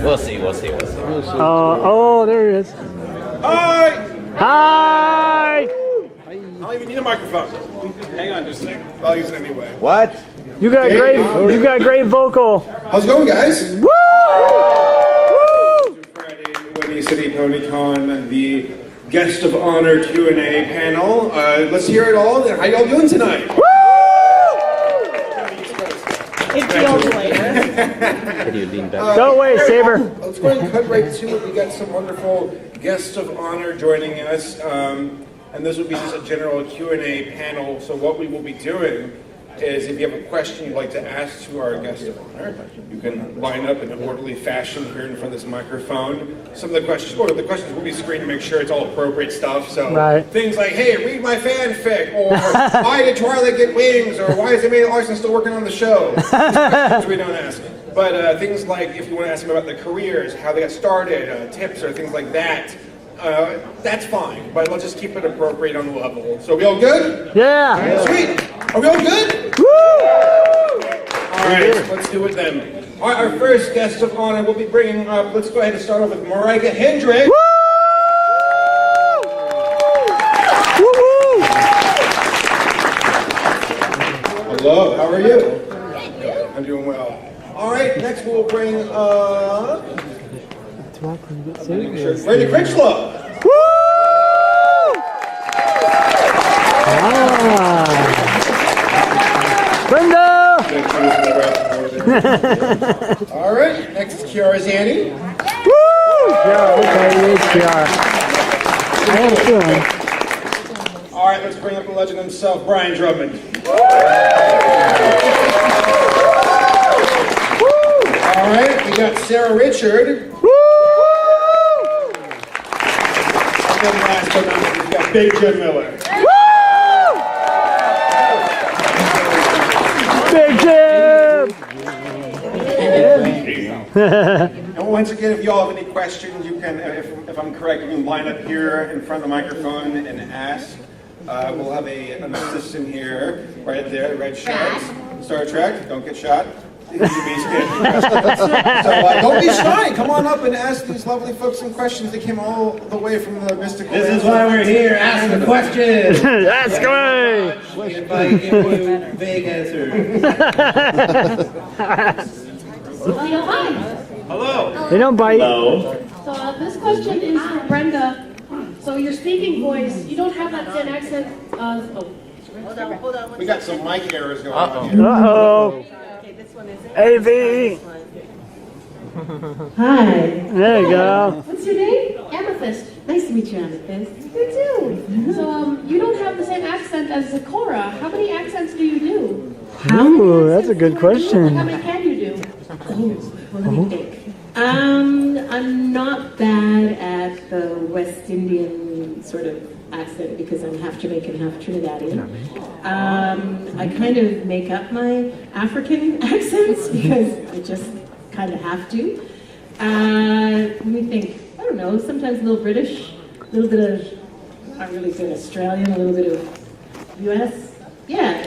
We'll see. Oh, there he is. Hi! Hi! I don't even need a microphone. Hang on just a second. I'll use it anyway. What? You got great vocal. How's it going, guys? Woo! Woo! Friday, Whinny City Ponycon, the guest of honor Q&A panel. Let's hear it all. How y'all doing tonight? Woo! It feels later. Go away, Saber. Let's go ahead and cut right to it. We got some wonderful guests of honor joining us. And this will be just a general Q&A panel. So what we will be doing is if you have a question you'd like to ask to our guest of honor, you can line up in an orderly fashion here in front of this microphone. Some of the questions will be screened to make sure it's all appropriate stuff. So things like, hey, read my fanfic, or why did Twilight get wings, or why is Amelia Larson still working on the show? These questions we don't ask. But things like if you want to ask them about their careers, how they got started, tips or things like that, that's fine, but let's just keep it appropriate on the level. So are we all good? Yeah. Sweet. Are we all good? Woo! All right, let's do it then. All right, our first guest of honor we'll be bringing up, let's go ahead and start off with Mariah Hendricks. Woo! Woo-hoo! Hello, how are you? I'm doing well. All right, next we'll bring Randy Critchlow. Woo! Brenda! All right, next is Kiara Zanny. Woo! Yeah, okay, it's Kiara. I had a feeling. All right, let's bring up the legend himself, Brian Drummond. All right, we got Sarah Richard. Woo! And then last but not least, we got Big Jim Miller. Big Jim! And once again, if you all have any questions, you can, if I'm correct, you can line up here in front of the microphone and ask. We'll have an assistant here, right there, red shirt. Star Trek, don't get shot. So don't be shy. Come on up and ask these lovely folks some questions. They came all the way from the mystical. This is why we're here. Ask the questions. Ask away. Invite you vague answers. Well, you don't mind. Hello. They don't bite. Hello. So this question is for Brenda. So your speaking voice, you don't have that thin accent. Hold on. We got some mic errors going on here. Uh-oh. AV. Hi. There you go. What's your name? Amethyst. Nice to meet you, Amethyst. You too. So you don't have the same accent as Zecora. How many accents do you do? Ooh, that's a good question. How many can you do? Well, let me think. I'm not bad at the West Indian sort of accent because I'm half Jamaican, half Trinidadian. I kind of make up my African accents because I just kind of have to. Let me think. I don't know, sometimes a little British, a little bit of, not really good Australian, a little bit of US. Yeah.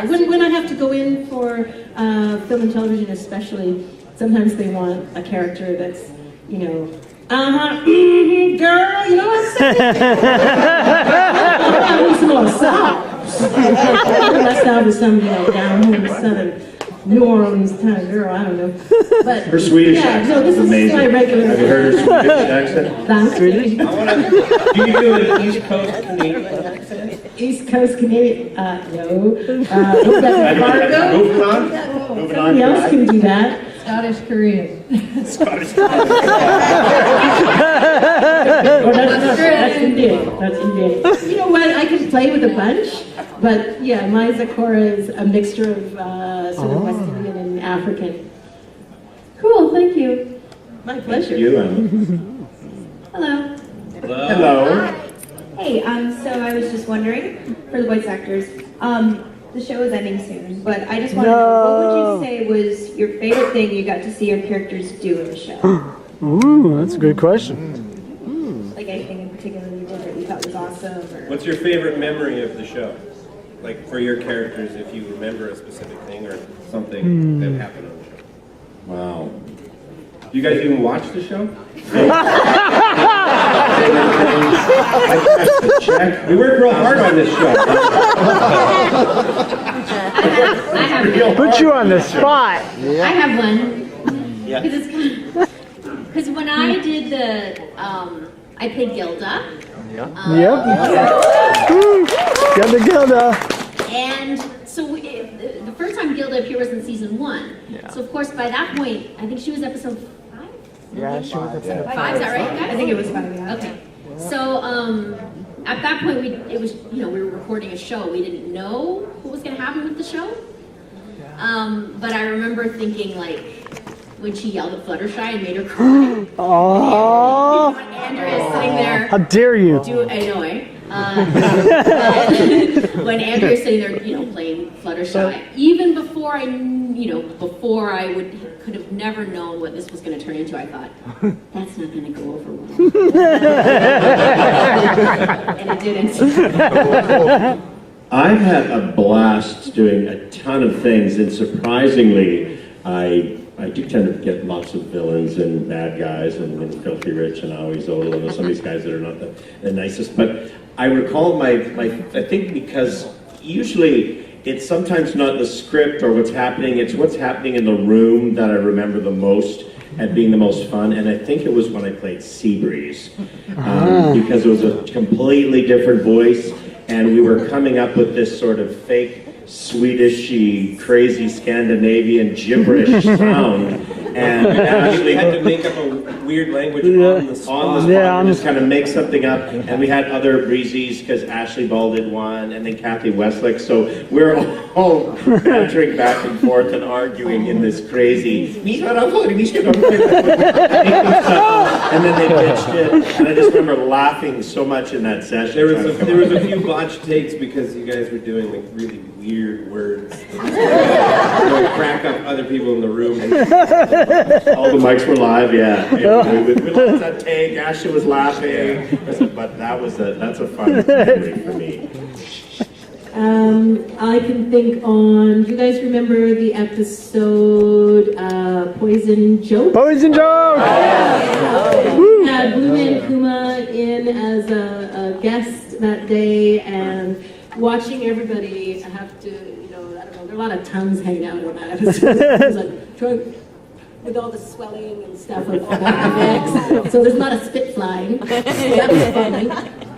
When I have to go in for film and television especially, sometimes they want a character that's, you know, girl, you know what I'm saying? I need some more sobs. That sound is some, you know, down home southern New Orleans kind of girl, I don't know. But Her Swedish yeah, accent no, this is amazing. my regular. Have you heard her Swedish accent? Thanks. Swedish? Do you do an East Coast Canadian accent? East Coast Canadian, no. Fargo? Moving on. Somebody else can do that. Scottish Korean. Scottish. Oh, that's Indian. That's Indian. You know what? I can play with a bunch, but yeah, my Zecora is a mixture of sort of West Indian and African. Cool, thank you. My pleasure. You Hello. Hello. Hey, so I was just wondering, for the voice actors, the show is ending soon, but I just wanted to know, what would you say was your favorite thing you got to see your characters do in the show? Ooh, that's a good question. Like anything in particular you did that you thought was awesome? Or... What's your favorite memory of the show? Like for your characters, if you remember a specific thing or something that happened on the show. Wow. Do you guys even watch the show? Check. We worked real hard on this show. I have Put you on the spot. I have one. Yeah. Because when I did I played Gilda. Yep. Gilda. And so the first time Gilda appeared was in season 1. Yeah. So of course by that point, I think she was episode 5? Yeah, she was Five, is that right, guys? I think it was 5, yeah. Okay. So at that point, we were recording a show. We didn't know what was going to happen with the show. But I remember thinking, like, when she yelled at Fluttershy and made her cry. Oh. Andrea is sitting there. How dare you? I know, eh? When Andrea is sitting there, playing Fluttershy, even before I could have never known what this was going to turn into, I thought, that's not going to go over well. And it didn't. I've had a blast doing a ton of things, and surprisingly, I do tend to get lots of villains and bad guys and Filthy Rich and Always Old and some of these guys that are not the nicest. But I recall I think because usually it's sometimes not the script or what's happening, it's what's happening in the room that I remember the most and being the most fun. And I think it was when I played Seabreeze because it was a completely different voice and we were coming up with this sort of fake Swedishy, crazy Scandinavian gibberish sound, and we actually had to make up a weird language on the spot. And just kind of make something up. And we had other breezies because Ashley Ball did one, and then Kathy Westlick. So we're all bantering back and forth and arguing in this crazy. And then they pitched it, and I just remember laughing so much in that session. There was a few botched takes because you guys were doing like really weird words. Crack up other people in the room. All the mics were live, yeah. We lost that take. Ashley was laughing, but that's a fun memory for me. I can think on. Do you guys remember the episode Poison Joke? Poison Joke! We had Blue Man Kuma in as a guest that day, and watching everybody have to, I don't know, there are a lot of tongues hanging out on that episode. It was like, with all the swelling and stuff of effects. So there's a lot of spit flying. That was funny.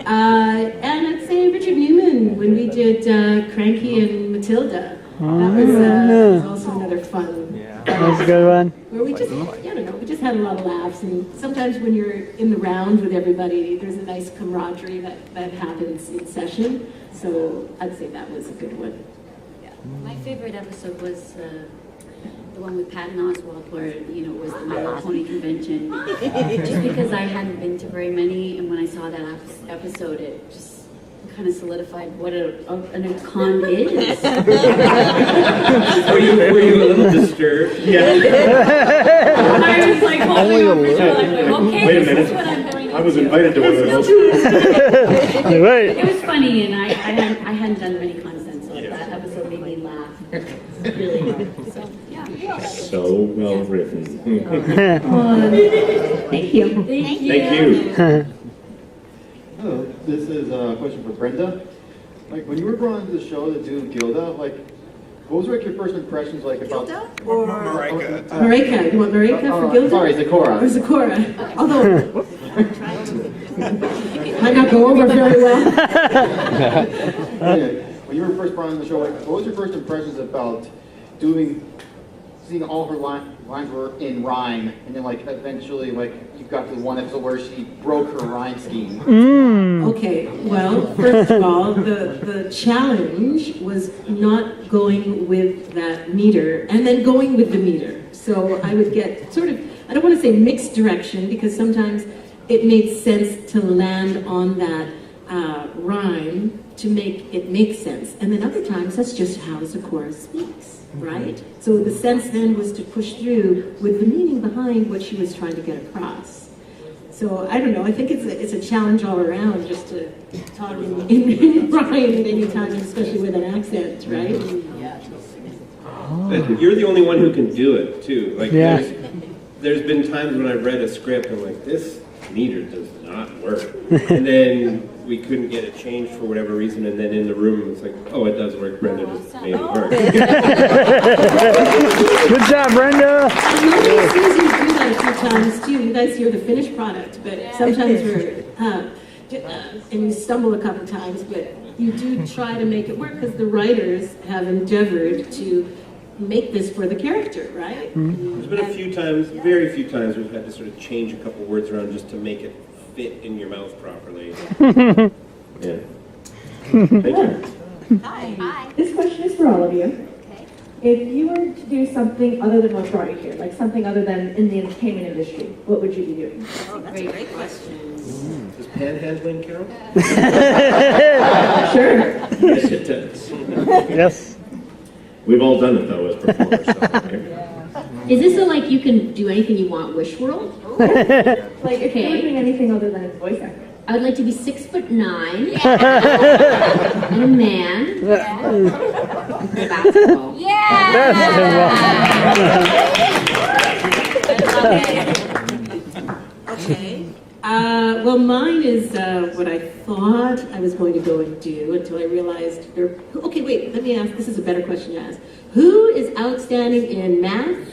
And I'd say Richard Newman when we did Cranky and Matilda. That was also another fun. That was a good one. Where we just, we just had a lot of laughs. And sometimes when you're in the round with everybody, there's a nice camaraderie that happens in session. So I'd say that was a good one. Yeah. My favorite episode was the one with Patton Oswalt, where it was the My Little Pony convention. Just because I hadn't been to very many, and when I saw that episode, it just kind of solidified what an con is. Were you a little disturbed? Yeah. I was like, holding on for sure, like, okay, Wait a this is minute. what I'm going to I was do. invited to one of those. It was funny, and I hadn't done many cons then, so that episode made me laugh really hard. So, yeah. So well written. Thank you. Thank you. Thank you. Hello, this is a question for Brenda. Like, when you were brought into the show to do Gilda, like, what was like your first impressions like about Marika. Marika, you want Marika for Gilda? Sorry, Zecora. Or Zecora. Although, might not go over very well. Yeah, when you were first brought into the show, like, what was your first impressions about seeing all her lines were in rhyme, and then like eventually like you got to the one episode where she broke her rhyme scheme. Okay, well, first of all, the challenge was not going with that meter and then going with the meter. So I would get sort of, I don't want to say mixed direction, because sometimes it made sense to land on that rhyme to make it make sense. And then other times, that's just how Zecora speaks, right? So the sense then was to push through with the meaning behind what she was trying to get across. So I don't know, I think it's a challenge all around just to talk in rhyme at any time, especially with an accent, right? You're the only one who can do it too. Like, Yeah. there's been times when I've read a script and I'm like, this meter does not work. And then we couldn't get it changed for whatever reason, and then in the room it's like, oh, it does work. Brenda just made it work. Good job, Brenda. It's easy to do that a few times too. You guys hear the finished product, but sometimes we're and you stumble a couple times, but you do try to make it work because the writers have endeavored to make this for the character, right? There's been a few times, very few times, we've had to sort of change a couple words around just to make it fit in your mouth properly. Yeah. Thank you. Hi. This question is for all of you. Okay. If you were to do something other than what brought you here, like something other than in the entertainment industry, what would you be doing? Oh, that's a great question. Does panhandling count? Sure. Yes, it does. Yes. We've all done it though as performers. So, right? Is this a like you can do anything you want wish world? Like if you were Okay. doing anything other than voice acting. I would like to be 6'9" and a man. And play basketball. Okay. Well, mine is what I thought I was going to go and do until I realized okay, wait, let me ask. This is a better question to ask. Who is outstanding in math,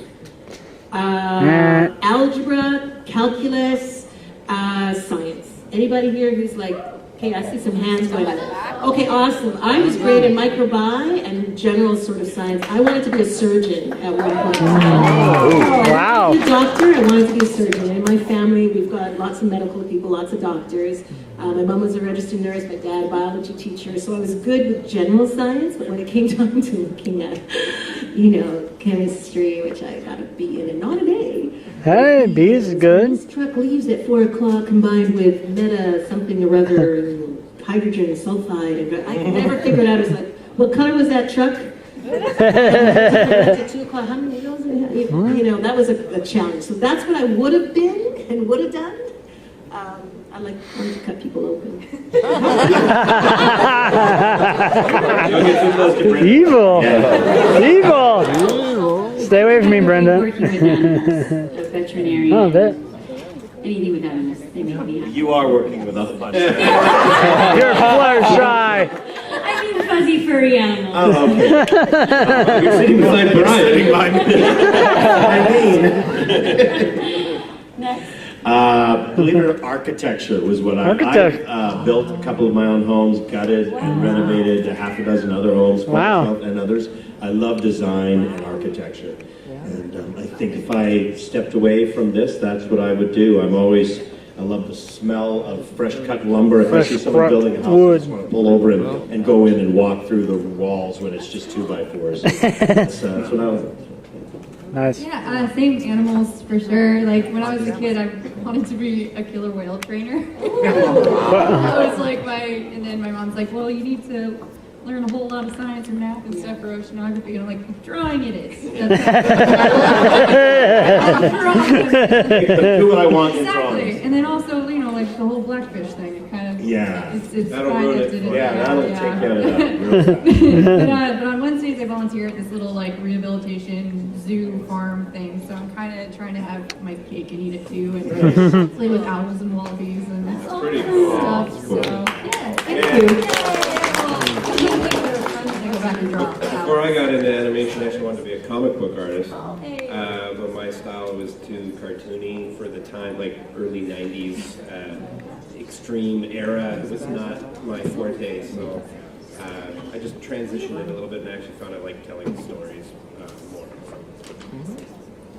algebra, calculus, science? Anybody here who's like, okay, I see some hands going up. Okay, awesome. I was great in microbi and general sort of science. I wanted to be a surgeon at one point in time. Wow. I wanted to be a doctor, I wanted to be a surgeon. In my family, we've got lots of medical people, lots of doctors. My mom was a registered nurse, my dad a biology teacher, so I was good with general science, but when it came time to looking at, chemistry, which I got a B in and not an A. Hey, B is good. This truck leaves at 4 o'clock combined with meta something or other and hydrogen sulfide. And I never figured out, I was like, what color was that truck? At 2 o'clock, how many wheels? That was a challenge. So that's what I would have been and would have done. I wanted to cut people open. Evil. Evil. Stay away from me, Brenda. Working with animals, a veterinarian. Oh, that. Anything with animals, they make me happy. You are working with other bunch. You're Fluttershy. I mean fuzzy furry animals. Oh, okay. You're sitting beside Brian. Next. Believe it or not, architecture was what I built a couple of my own homes, gutted and renovated a half a dozen other homes, and others. I love design and architecture. And I think if I stepped away from this, that's what I would do. I love the smell of fresh cut lumber. If I see someone building a house, I just want to pull over and go in and walk through the walls when it's just 2x4s. That's what I was. Nice. Yeah, same animals for sure. Like when I was a kid, I wanted to be a killer whale trainer. That was like and then my mom's like, well, you need to learn a whole lot of science and math and stuff for oceanography. And I'm like, drawing it is. Do what I want in drawings. Exactly. And then also, like the whole blackfish thing. It kind of it's that'll kind ruin of it. did That'll take care of that. but on Wednesdays, I volunteer at this little rehabilitation zoo farm thing. So I'm kind of trying to have my cake and eat it too, and play with owls and wallabies and all that stuff. So yeah, thank you. Before I got into animation, I actually wanted to be a comic book artist. But my style was too cartoony for the time, like early 90s, extreme era. It was not my forte, so I just transitioned it a little bit and actually found I like telling stories more.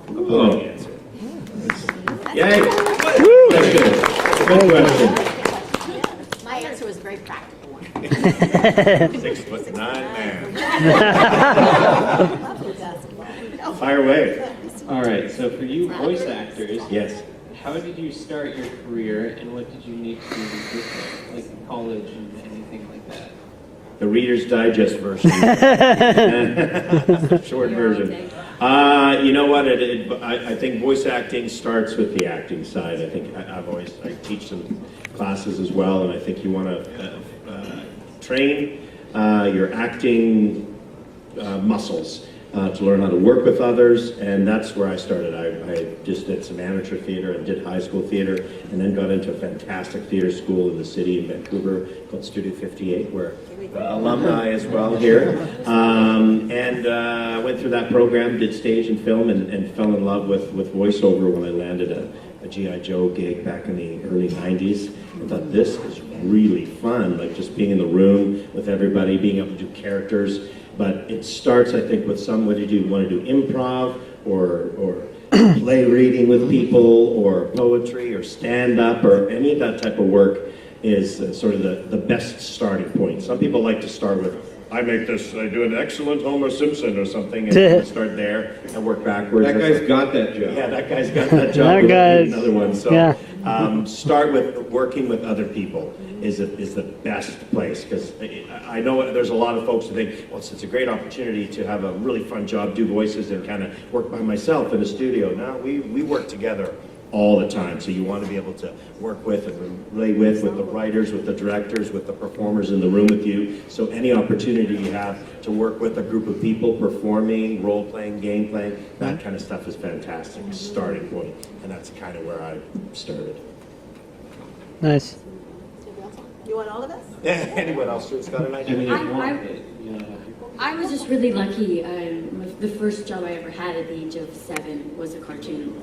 A long answer. Yay! That's good. Good question. My answer was a very practical one. 6'9" man. Fire away. All right, so for you voice actors, yes. How did you start your career, and what did you need to do different, like in college and anything like that? The Reader's Digest version. Short version. You know what? I think voice acting starts with the acting side. I think I teach some classes as well, and I think you want to train your acting muscles. to learn how to work with others, and that's where I started. I just did some amateur theater and did high school theater, and then got into a fantastic theater school in the city in Vancouver called Studio 58, where alumni as well here, and went through that program, did stage and film, and fell in love with voiceover when I landed a G.I. Joe gig back in the early 90s. I thought, this is really fun, like just being in the room with everybody, being able to do characters. But it starts, I think, with what do you do? You want to do improv or play reading with people or poetry or stand-up or any of that type of work is sort of the best starting point. Some people like to start with, I do an excellent Homer Simpson or something, and start there and work backwards. That guy's got that job. Yeah, that guy's got that job. That guy's, another one. So yeah. Start with working with other people is the best place, because I know there's a lot of folks who think, well, it's a great opportunity to have a really fun job, do voices, and kind of work by myself in a studio. No, we work together all the time, so you want to be able to work with and relate with the writers, with the directors, with the performers in the room with you. So any opportunity you have to work with a group of people performing, role-playing, game-playing, that kind of stuff is fantastic, starting point, and that's kind of where I started. Nice. You want all of us? Anyone else who's got an idea? I was just really lucky. The first job I ever had at the age of 7 was a cartoon.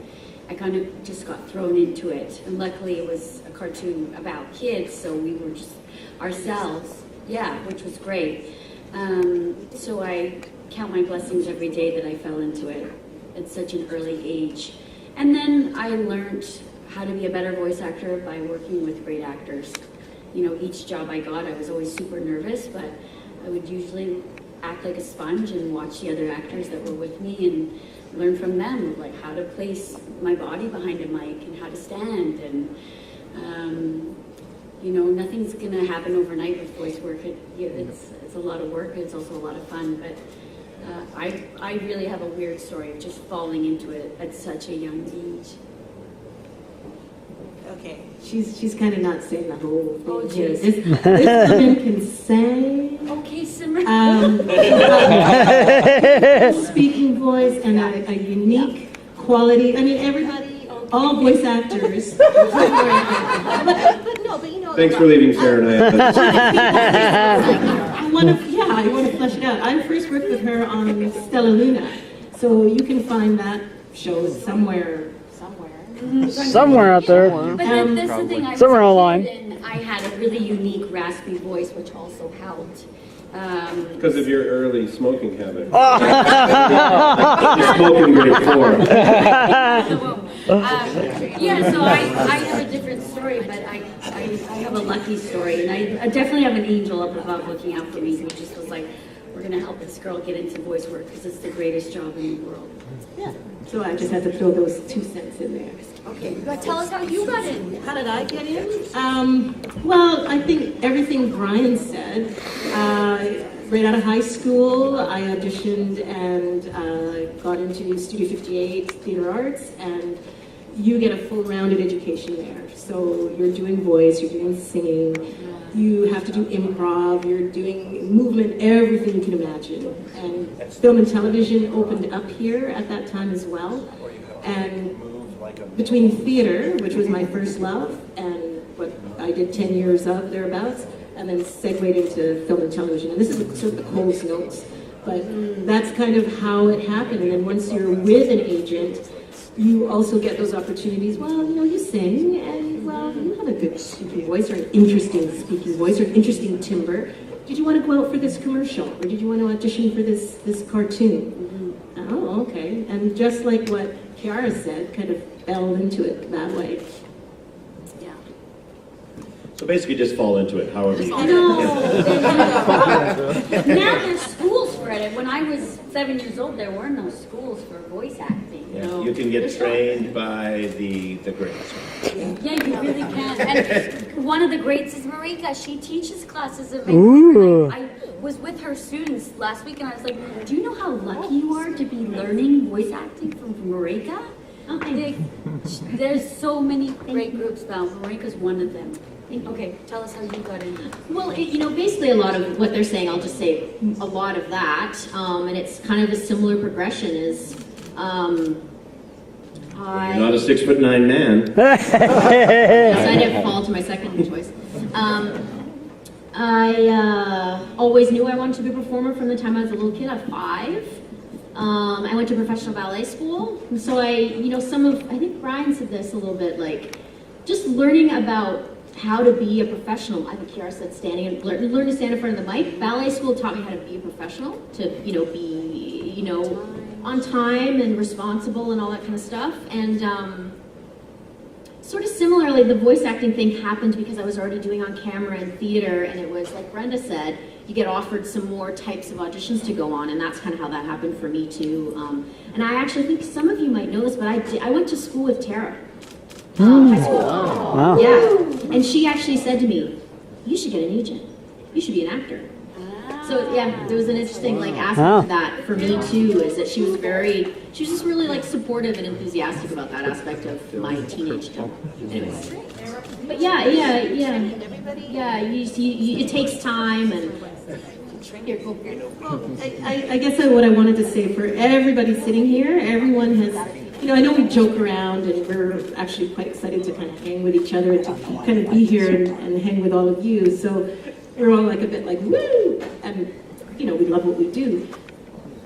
I kind of just got thrown into it, and luckily it was a cartoon about kids, so we were just ourselves, which was great. So I count my blessings every day that I fell into it at such an early age. And then I learned how to be a better voice actor by working with great actors. You know, each job I got, I was always super nervous, but I would usually act like a sponge and watch the other actors that were with me and learn from them, like how to place my body behind a mic and how to stand. And you know, nothing's gonna happen overnight with voice work. It's a lot of work, and it's also a lot of fun. But I really have a weird story of just falling into it at such a young age. Okay. She's kind of not saying the whole thing. Oh, here. geez. This woman can sing. Okay, Simmer. Speaking voice and a unique quality. I mean, everybody, all voice actors. But you know. Thanks for leaving Sarah and I. I want to flesh it out. I first worked with her on Stella Luna, so you can find that show somewhere. Somewhere out there. But then that's the thing. I was somewhere a online. kid and I had a really unique raspy voice, which also helped. Because of your early smoking habit. Smoking grade 4. So I have a different story, but I have a lucky story, and I definitely have an angel up above looking out for me who just was like, we're going to help this girl get into voice work because it's the greatest job in the world. Yeah. So I just had to throw those 2 cents in there. Okay, tell us how you got in. How did I get in? Well, I think everything Brian said. Right out of high school, I auditioned and got into Studio 58 Theater Arts, and you get a full rounded education there. So you're doing voice, you're doing singing, you have to do improv, you're doing movement, everything you can imagine. And film and television opened up here at that time as well. And between theater, which was my first love, and what I did 10 years of thereabouts, and then segued into film and television. And this is sort of the Coles Notes, but that's kind of how it happened. And then once you're with an agent, you also get those opportunities. Well, you know, you sing, and well, you have a good speaking voice, or an interesting speaking voice, or an interesting timbre. Did you want to go out for this commercial, or did you want to audition for this cartoon? Oh, okay. And just like what Kiara said, kind of fell into it that way. So basically just fall into it, however you I know. Now there's schools for it. When I was 7 years old, there were no schools for voice acting. Yeah, you can get trained by the greats. Yeah, you really can. And one of the greats is Marika. She teaches classes at Ooh. I was with her students last week, and I was like, do you know how lucky you are to be learning voice acting from Marika? There's so many great groups, but Marika's one of them. Okay, tell us how you got in. Well, basically a lot of what they're saying, I'll just say a lot of that, and it's kind of a similar progression is, You're not a 6'9" man. so I didn't fall to my second choice. I always knew I wanted to be a performer from the time I was a little kid. At 5. I went to professional ballet school, and so I think Brian said this a little bit, like, just learning about how to be a professional. I think Kiara said learn to stand in front of the mic. Ballet school taught me how to be a professional, to, be, on time and responsible and all that kind of stuff. And sort of similarly, the voice acting thing happened because I was already doing on camera and theater, and it was, like Brenda said, you get offered some more types of auditions to go on, and that's kind of how that happened for me too. And I actually think some of you might know this, but I went to school with Tara. High school. Wow. Yeah. And she actually said to me, you should get an agent. You should be an actor. So yeah, there was an interesting aspect to that for me too, is that she was just really supportive and enthusiastic about that aspect of my teenagedom. Anyways. But yeah. It takes time and. Here, go. Well, I guess what I wanted to say for everybody sitting here, everyone has, I know we joke around and we're actually quite excited to kind of hang with each other and to kind of be here and hang with all of you. So we're all a bit woo! And, we love what we do.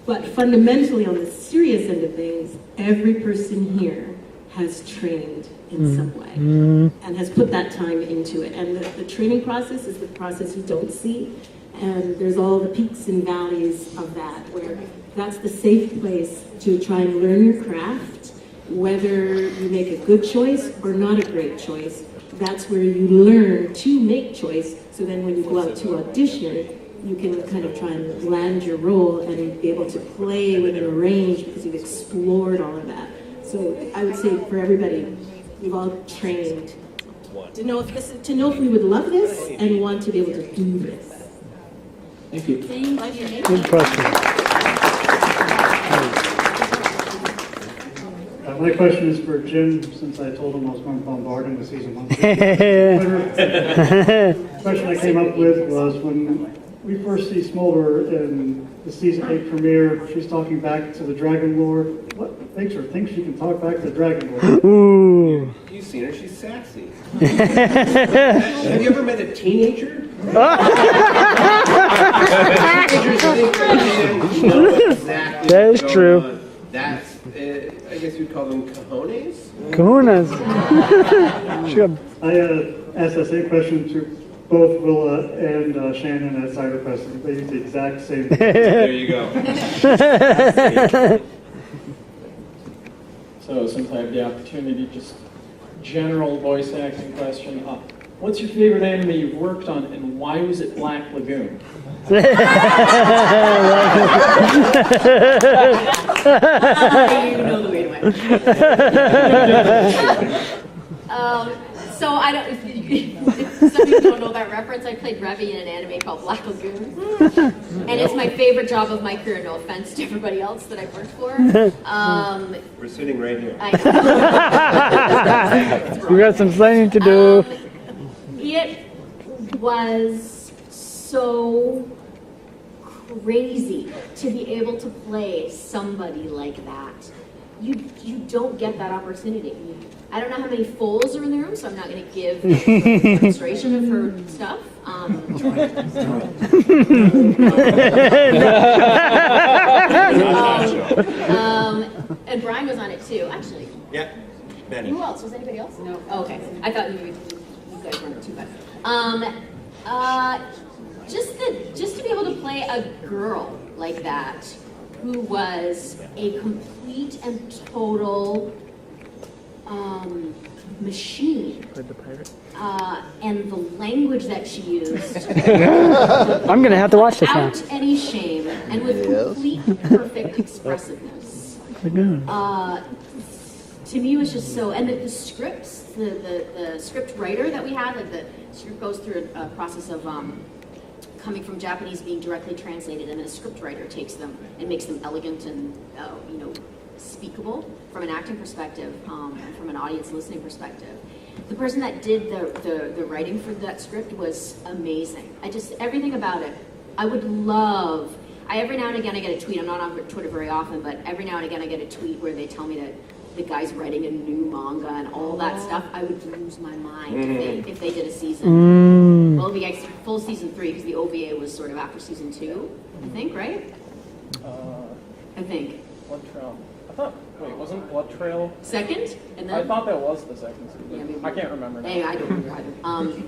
But fundamentally, on the serious end of things, every person here has trained in some way and has put that time into it. And the training process is the process you don't see. And there's all the peaks and valleys of that, where that's the safe place to try and learn your craft, whether you make a good choice or not a great choice. That's where you learn to make choice, so then when you go out to audition, you can kind of try and land your role and be able to play within a range because you've explored all of that. So I would say for everybody, we've all trained to know if we would love this and want to be able to do this. Thank you. Good question. My question is for Jim, since I told him I was going to bombard him with season 1. The question I came up with was when we first see Smolder in the season 8 premiere, she's talking back to the Dragon Lord. What makes her think she can talk back to the Dragon Lord? Ooh. You've seen her, she's sassy. Have you ever met a teenager? That is true. That's, I guess you'd call them cojones? Kahunas. Sure. I asked that same question to both Willa and Shannon at CyberPress. They used the exact same. There you go. So since I have the opportunity, just general voice acting question. What's your favorite anime you've worked on, and why was it Black Lagoon? You know the way to win. So I don't. Some people don't know that reference. I played Revy in an anime called Black Lagoon, and it's my favorite job of my career. No offense to everybody else that I've worked for. We're sitting right here. You got some planning to do. It was so crazy to be able to play somebody like that. You don't get that opportunity. I don't know how many foals are in the room, so I'm not going to give a demonstration of her stuff. And Brian was on it too, actually. Yeah, Benny. Who else? Was anybody else? No. Oh, okay. I thought you guys weren't too bad. Just to be able to play a girl like that, who was a complete and total machine. And the language that she used. I'm gonna have to watch this now. Without any shame and with complete perfect expressiveness. To me, it was just so. And the scripts, the script writer that we had, the script goes through a process of coming from Japanese, being directly translated, and then a script writer takes them and makes them elegant and speakable from an acting perspective and from an audience listening perspective. the person that did the writing for that script was amazing. Everything about it. I would love, every now and again I get a tweet, I'm not on Twitter very often, but every now and again I get a tweet where they tell me that the guy's writing a new manga and all that stuff. I would lose my mind if they did a season. Well, it'll be full season 3 because the OVA was sort of after season 2, I think, right? I think. Blood Trail. Wasn't Blood Trail second? And then I thought that was the second season. Yeah, maybe. I can't remember now. Hey, I don't remember either.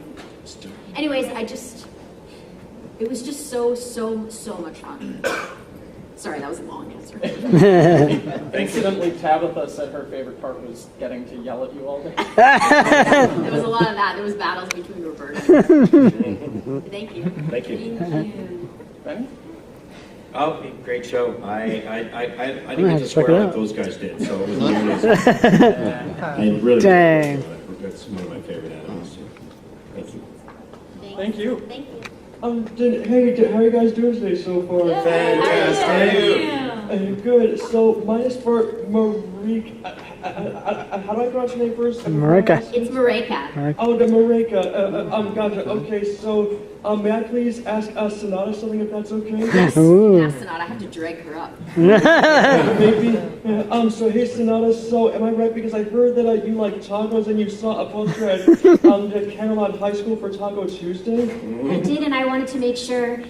Anyways, it was just so much fun. Sorry, that was a long answer. Incidentally, Tabitha said her favorite part was getting to yell at you all day. There was a lot of that. There was battles between Roberta. Thank you. Thank you. Benny? Oh, great show. I didn't get to swear like those guys did, so it was amazing. I really Dang. That's one of my favorite animals too. Thank you. Thank you. Thank you. Hey, how are you guys doing today so far? Fantastic. Good. So, mine is for Marika. How do I pronounce your name first? Marika. It's Marika. Oh, the Marika. Gotcha. Okay, so, may I please ask Sonata something if that's okay? Yes. Ask Sonata. I have to drag her up. Maybe. So hey Sonata, so am I right? Because I heard that you like tacos and you saw a poster at the Camelot High School for Taco Tuesday? I did, and I wanted to make sure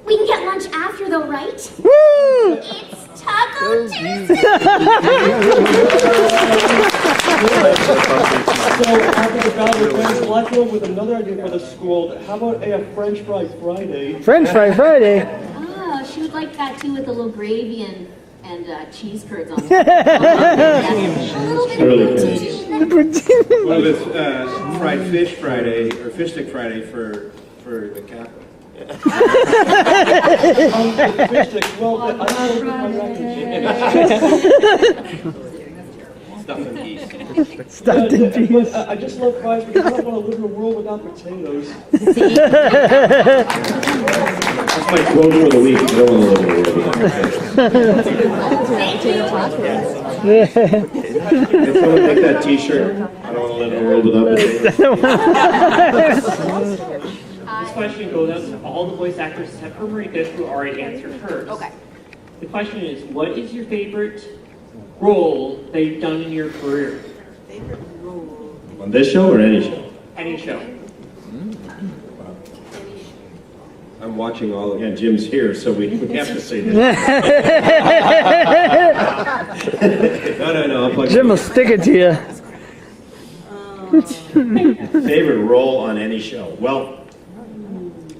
we can get lunch after, though, right? Woo! It's Taco Tuesday. So after the battle with friends, well, I came up with another idea for the school. How about a French Fry Friday? French Fry Friday. Oh, she would like that too, with a little gravy and cheese curds on top. A little bit of protein. Well, it's fried fish Friday, or fish stick Friday for the Catholic. Fish sticks, well, I don't know Stuffed in peas. Stuffed in peas. But I just love fries because I don't want to live in a world without potatoes. That's my quote for the week. I don't want to live in a world without potatoes. If someone make that t-shirt, I don't want to live in a world without potatoes. This question goes out to all the voice actors except for Marika, who already answered hers. Okay. The question is, what is your favorite role that you've done in your career? Favorite role? On this show or any show? Any show. I'm watching all of Yeah, Jim's here, so we have to say this. No. I'll plug Jim will stick it to you. Favorite role on any show? Well,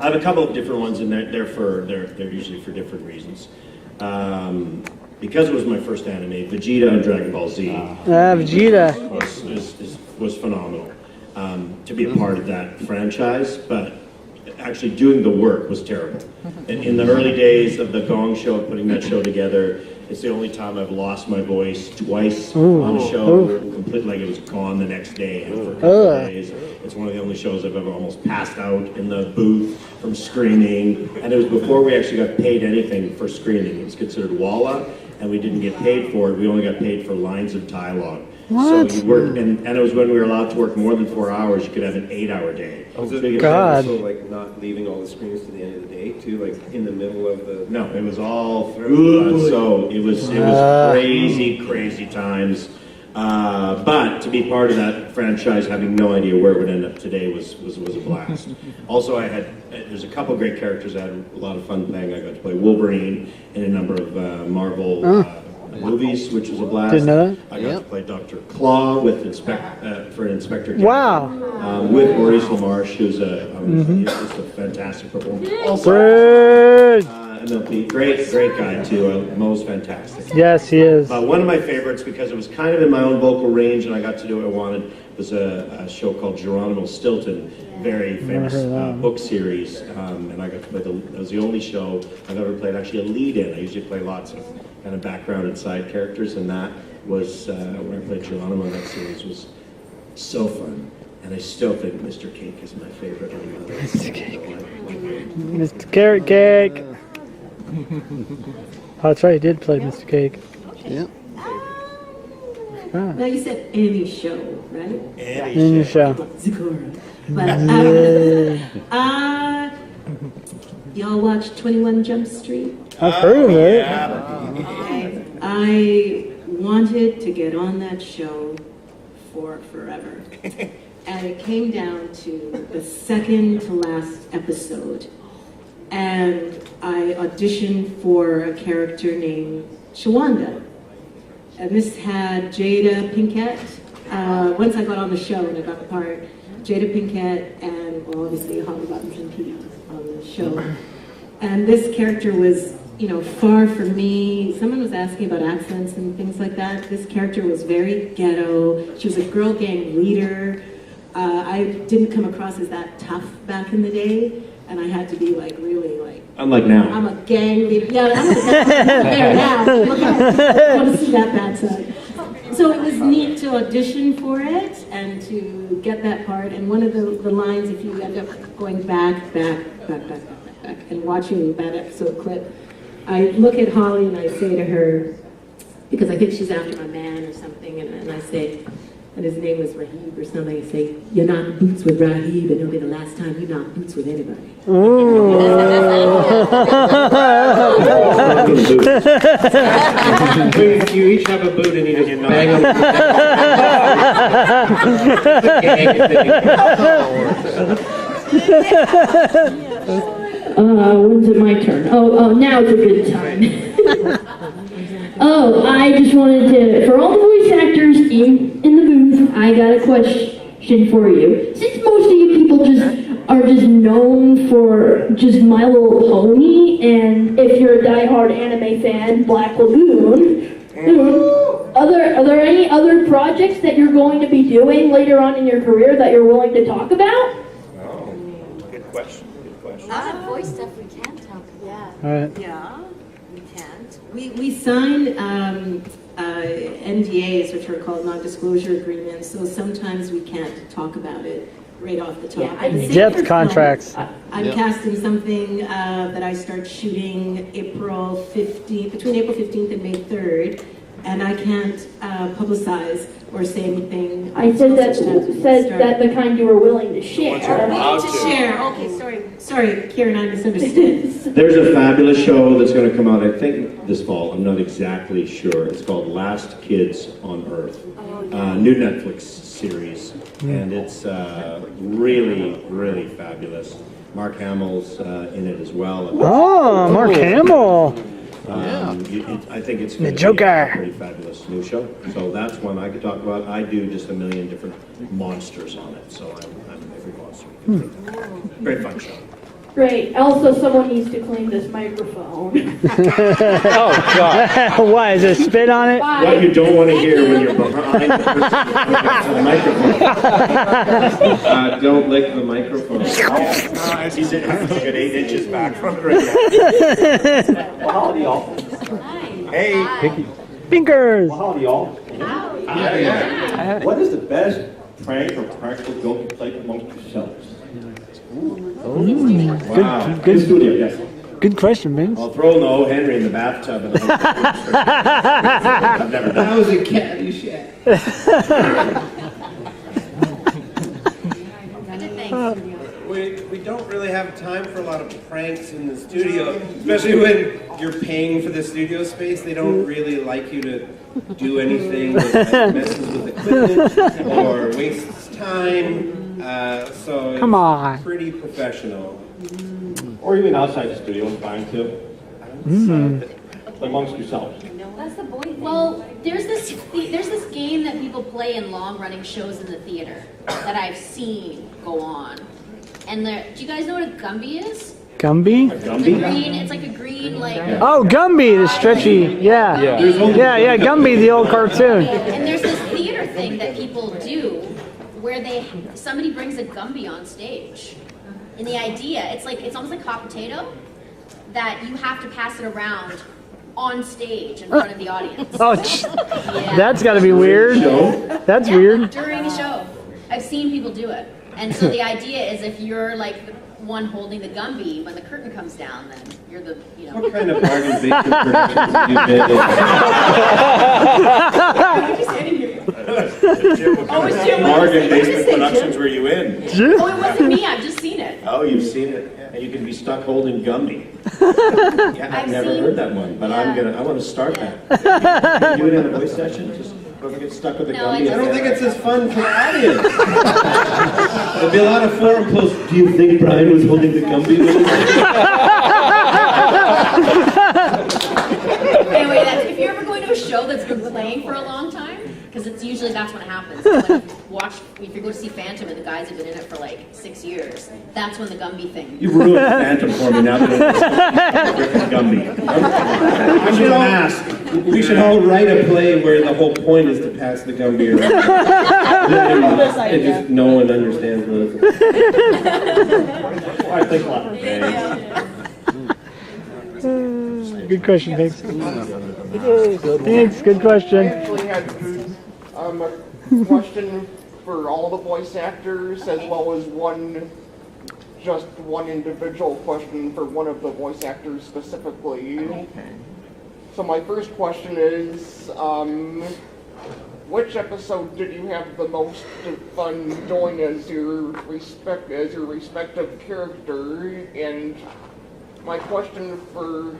I have a couple of different ones, and they're usually for different reasons. Because it was my first anime, Vegeta on Dragon Ball Z. Vegeta was phenomenal. To be a part of that franchise, but actually doing the work was terrible. In the early days of the Gong Show, putting that show together, it's the only time I've lost my voice twice on a show, completely like it was gone the next day for a couple of days. It's one of the only shows I've ever almost passed out in the booth from screaming, and it was before we actually got paid anything for screaming. It was considered walla, and we didn't get paid for it. We only got paid for lines of dialogue. What? So you worked, and it was when we were allowed to work more than 4 hours. You could have an 8-hour day. Was it God. also like not leaving all the screens to the end of the day too, like in the middle of the? No, it was all through. So it was crazy times. But to be part of that franchise, having no idea where it would end up today was a blast. Also, there's a couple great characters I had a lot of fun playing. I got to play Wolverine in a number of Marvel movies, which was a blast. Didn't know that. I got to play Dr. Claw with for Inspector Gadget. Wow. With Maurice LaMarche, who's just a fantastic performer. Also, Bird. MLP, great guy too. Mo's fantastic. Yes, he is. One of my favorites, because it was kind of in my own vocal range and I got to do what I wanted, was a show called Geronimo Stilton, very famous book series, and I got to play that was the only show I've ever played actually a lead in. I usually play lots of kind of background and side characters, and that was when I played Geronimo in that series was so fun. And I still think Mr. Cake is my favorite. Mr. Cake. Mr. Carrot Cake. Oh, that's right, he did play Mr. Cake. Yeah. Now you said any show, right? Any show. Zikora. But y'all watch 21 Jump Street? I've heard of it. I wanted to get on that show for forever. And it came down to the second to last episode. And I auditioned for a character named Shawanda. And this had Jada Pinkett. Once I got on the show and I got the part, Jada Pinkett and well, obviously Holly Robinson Peete on the show. And this character was, you know, far from me. Someone was asking about accents and things like that. This character was very ghetto. She was a girl gang leader. I didn't come across as that tough back in the day, and I had to be like really like. Unlike now. I'm a gang leader. Yeah, I'm there now. Look at I want to see that bad side. So it was neat to audition for it and to get that part. And one of the lines, if you end up going back, and watching that episode clip, I look at Holly and I say to her, because I think she's after my man or something, and I say, and his name was Rahib or something, I say, you're not boots with Rahib, and it'll be the last time you're not boots with anybody. You each have a boot and you can bang When's it my turn? Oh, now it's a good time. I just wanted to, for all the voice actors in the booth, I got a question for you. Since most of you people are just known for just My Little Pony, and if you're a diehard anime fan, Black Lagoon, are there any other projects that you're going to be doing later on in your career that you're willing to talk about? Good question. A lot of voice stuff we can talk about. Right. Yeah, we can't. We sign NDAs, which are called non-disclosure agreements, so sometimes we can't talk about it right off the top. Yeah, Depth contracts. I'm casting something that I start shooting April 15th, between April 15th and May 3rd, and I can't publicize or say anything. I said that the kind you were willing to share. Okay, sorry, Kieran, I misunderstood. There's a fabulous show that's going to come out, I think, this fall. I'm not exactly sure. It's called Last Kids on Earth. New Netflix series. And it's really, really fabulous. Mark Hamill's in it as well. Oh, Mark Hamill. I think it's going to be a pretty fabulous new show. So that's one I could talk about. I do just a million different monsters on it. So I'm every monster. Very fun show. Great. Also, someone needs to clean this microphone. Oh, God. Why? Is there spit on it? What you don't want to hear when you're behind the microphone. Don't lick the microphone. He's a good 8 inches back from it right now. Well, howdy, y'all. Hey. Fingers. Well, howdy, y'all. What is the best prank or practical joke you play amongst yourselves? Wow. Good studio, yes. Good question, Vince. I'll throw an O. Henry in the bathtub. And I've never done That was a Caddyshack. We don't really have time for a lot of pranks in the studio, especially when you're paying for the studio space. They don't really like you to do anything that messes with equipment or wastes time. So Come on. It's pretty professional. Or even outside the studio is fine too. Amongst yourselves. That's the boy thing. Well, there's this game that people play in long-running shows in the theater that I've seen go on. And do you guys know what a Gumby is? Gumby? It's like a green, like... Oh, Gumby, the stretchy. Yeah. Yeah, Gumby, the old cartoon. And there's this theater thing that people do where somebody brings a Gumby on stage. And the idea, it's almost like hot potato, that you have to pass it around on stage in front of the audience. Oh, that's got to be weird. That's weird. During a show. I've seen people do it. And so the idea is if you're like the one holding the Gumby, when the curtain comes down, then you're the, you know. What kind of bargain basement productions do you Morgan Basement Productions were you in? Oh, it wasn't me. I've just seen it. Oh, you've seen it, and you can be stuck holding Gumby. Yeah, I've never heard that one, but I want to start that. Can you do it in a voice session? Just don't get stuck with the Gumby. I don't think it's as fun for the audience. There'd be a lot of forum posts. Do you think Brian was holding the Gumby? Anyway, if you're ever going to a show that's been playing for a long time, because it's usually that's when it happens. If you go to see Phantom and the guys have been in it for like 6 years, that's when the Gumby thing. You ruined Phantom for me now that it's Gumby. We should all write a play where the whole point is to pass the Gumby around. And just no one understands what it's about. I think a lot. Good question, thanks. Thanks, good question. I actually had a question for all the voice actors, as well as one individual question for one of the voice actors specifically. Okay. So my first question is, which episode did you have the most fun doing as your respective character? And my question for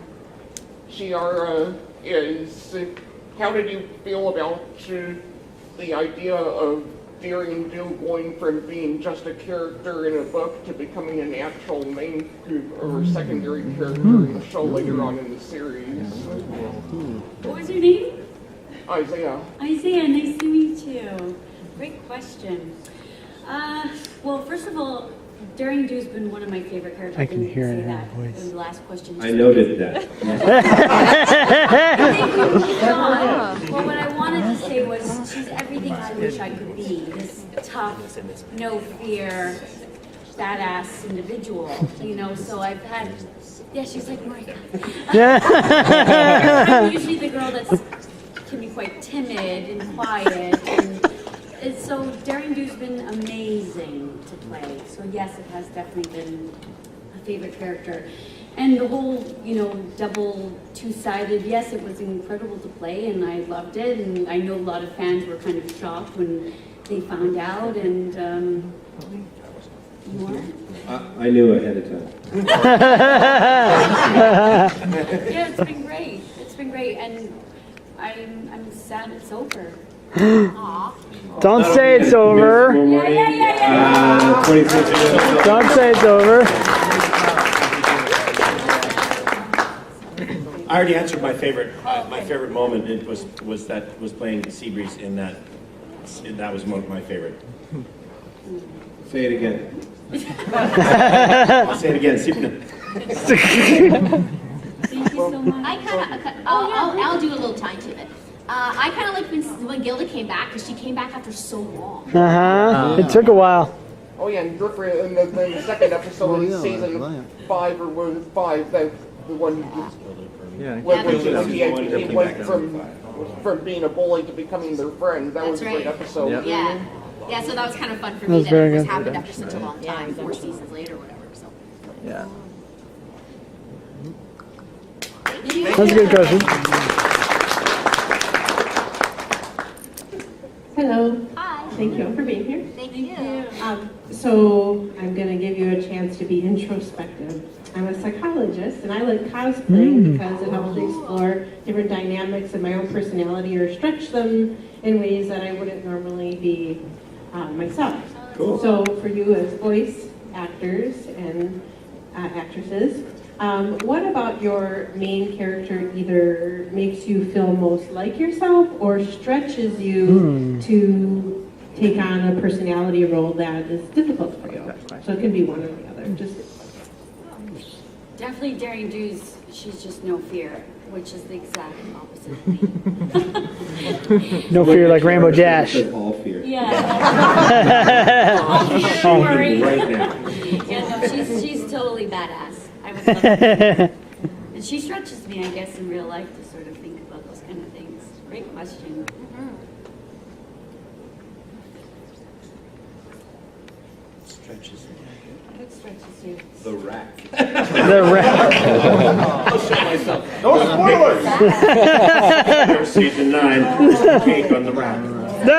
Ciara is, how did you feel about the idea of Daring Do going from being just a character in a book to becoming an actual main or secondary character in the show later on in the series? What was your name? Isaiah. Isaiah, nice to meet you. Great question. Well, first of all, Daring Do's been one of my favorite characters. I can hear it in her voice. voice. The last question. I noted that. Well, what I wanted to say was she's everything I wish I could be. This tough, no fear, badass individual. So I've had. Yeah, she's like Marika. I'm usually the girl that can be quite timid and quiet. And so Daring Do's been amazing to play. So yes, it has definitely been a favorite character. And the whole, double two-sided, yes, it was incredible to play and I loved it. And I know a lot of fans were kind of shocked when they found out. And you weren't? I knew ahead of time. Yeah, it's been great. It's been great. And I'm sad it's over. Don't say it's over. Don't say it's over. I already answered my favorite. My favorite moment was playing Seabreeze in that. That was my favorite. Say it again. I'll say it again. Seabreeze. Thank you so much. I'll do a little time to it. I kind of like when Gilda came back, because she came back after so long. It took a while. Oh yeah, and Griffin in the second episode of season 5 or 5, the one he went from being a bully to becoming their friend. That was a great episode. Yeah, so that was kind of fun for That me was that very it was good. happened after such a long time, 4 seasons later or whatever. So. Yeah. Thank you. That's a good question. Hello. Hi. Thank you for being here. Thank you. So I'm going to give you a chance to be introspective. I'm a psychologist, and I like cosplaying because it helps to explore different dynamics of my own personality or stretch them in ways that I wouldn't normally be myself. Cool. So for you as voice actors and actresses, what about your main character either makes you feel most like yourself or stretches you to take on a personality role that is difficult for you? So it can be one or the other. Definitely Daring Do's, she's just no fear, which is the exact opposite of me. No fear like Rainbow Dash. All fear. Yeah. All fear, don't worry. Right now. Yeah, no, she's totally badass. I would love her. And she stretches me, I guess, in real life to sort of think about those kind of things. Great question. Stretches. What stretches you? The rack. The rack. I'll show myself. No spoilers! Season 9, cake on the rack. I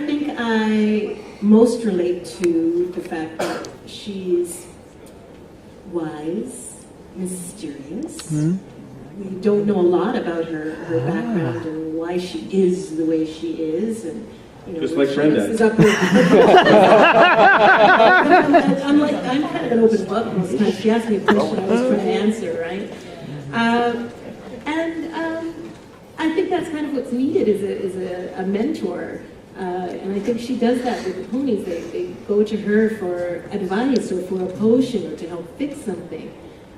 think I most relate to the fact that she's wise, mysterious. We don't know a lot about her background and why she is the way she is, and Just like Brenda. I'm kind of an open book most times. She asked me a question, I was trying to answer, right? I think that's kind of what's needed is a mentor. And I think she does that with the ponies. They go to her for advice or for a potion or to help fix something.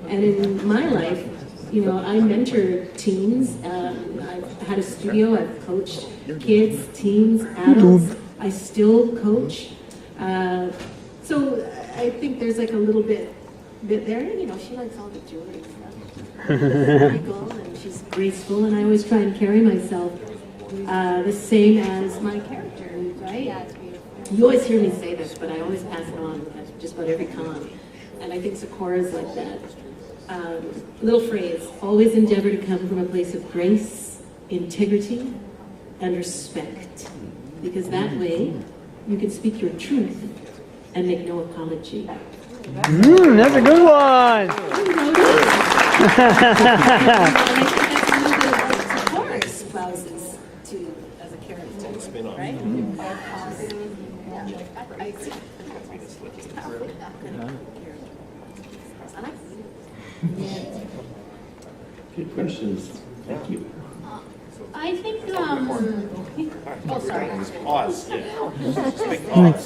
And in my life, I mentor teens. I've had a studio. I've coached kids, teens, adults. I still coach. So I think there's like a little bit there. She likes all the jewelry stuff. And she's graceful, and I always try and carry myself the same as my character, right? Yeah, it's beautiful. You always hear me say this, but I always pass it on at just about every con. And I think Sakura's like that. Little phrase, always endeavor to come from a place of grace, integrity, and respect. Because that way, you can speak your truth and make no apology. That's a good one. Sakura's spouses to as a character, right? Good questions. Thank you. I think, oh, sorry. Pause. Yeah. Big Pause.